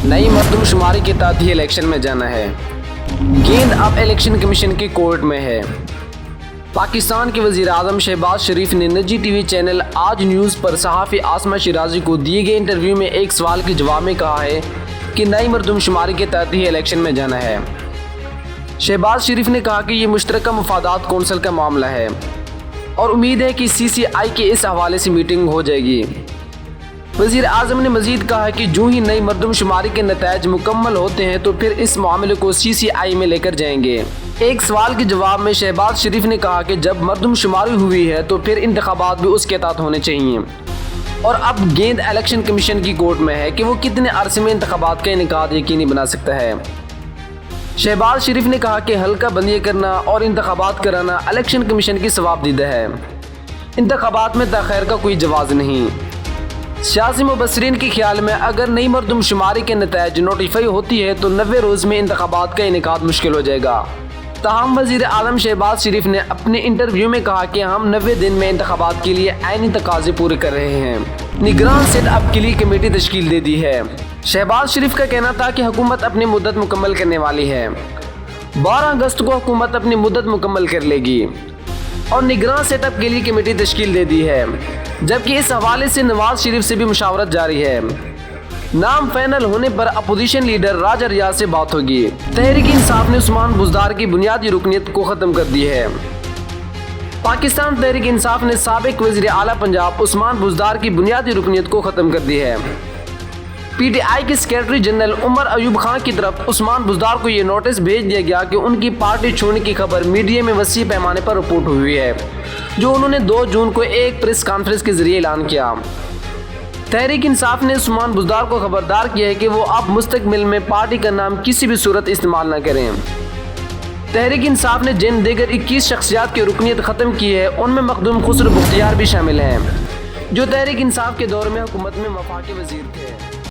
नई मरदमशुमारी के तहत ही इलेक्शन में जाना है। गेंद अब इलेक्शन कमीशन के कोर्ट में है। पाकिस्तान के वज़ीर आज़म शहबाज शरीफ ने निजी टीवी चैनल आज न्यूज़ पर सहाफ़ी आसमा शिराजी को दिए गए इंटरव्यू में एक सवाल के जवाब में कहा है कि नई मरदमशुमारी के तहत ही इलेक्शन में जाना है। शहबाज शरीफ ने कहा कि ये मुश्तरका मफादात कौंसिल का मामला है और उम्मीद है कि CCI के इस हवाले से मीटिंग हो जाएगी। वज़ीर आज़म ने मज़ीद कहा कि जो ही नई मरदमशुमारी के नतायज मुकम्मल होते हैं तो फिर इस मामले को CCI में लेकर जाएंगे। एक सवाल के जवाब में शहबाज शरीफ ने कहा कि जब मरदमशुमारी हुई है तो फिर इंतखाबात भी उसके तहत होने चाहिए और अब गेंद इलेक्शन कमीशन की कोर्ट में है कि वो कितने अरसे में इंतखाबात का इनेकाद यकीनी बना सकता है। शहबाज शरीफ ने कहा कि हल्का बंदी करना और इंतखाबात कराना इलेक्शन कमीशन की सवाबदीदा है। इंतखाबात में तख़ैर का कोई जवाज़ नहीं। सियासी मुबस्सरीन के ख्याल में अगर नई मरदमशुमारी के नतायज नोटिफाई होती है तो 90 रोज़ में इंतखाबात का इनेकाद मुश्किल हो जाएगा। ताहम वज़ीर आज़म शहबाज शरीफ ने अपने इंटरव्यू में कहा कि हम 90 दिन में इंतखाबात के लिए आईनी तकाज़े पूरे कर रहे हैं। निगरान सेटअप के लिए कमेटी तश्कील दे दी है। शहबाज शरीफ का कहना था कि हुकूमत अपनी मुद्दत मुकम्मल करने वाली है। 12 अगस्त को हुकूमत अपनी मुद्दत मुकम्मल कर लेगी और निगरान सेटअप के लिए कमेटी तश्कील दे दी है, जबकि इस हवाले से नवाज शरीफ से भी मुशावरत जारी है। नाम फाइनल होने पर अपोजिशन लीडर राजा रियाज से बात होगी। तहरीक इंसाफ ने उस्मान बुज़दार की बुनियादी रुकनीत को ख़त्म कर दी है। पाकिस्तान तहरीक इंसाफ ने साबिक वज़ीर आला पंजाब उस्मान बुज़दार की बुनियादी रुकनीत को ख़त्म कर दी है। PTI के सेक्रेटरी जनरल उमर अयूब खान की तरफ उस्मान बुज़दार को ये नोटिस भेज दिया गया कि उनकी पार्टी छोड़ने की खबर मीडिया में वसी पैमाने पर रिपोर्ट हुई है, जो उन्होंने 2 जून को एक प्रेस कॉन्फ्रेंस के जरिए ऐलान किया। तहरीक इंसाफ ने उस्मान बुज़दार को खबरदार किया है कि वो अब मुस्तकबिल में पार्टी का नाम किसी भी सूरत इस्तेमाल न करें। तहरीक इंसाफ ने जिन दीगर 21 शख्सियात की रुकनीत ख़त्म की है उनमें मखदूम खुसरो बख्तियार भी शामिल हैं, जो तहरीक इंसाफ के दौर में हुकूमत में वफाकी वज़ीर थे।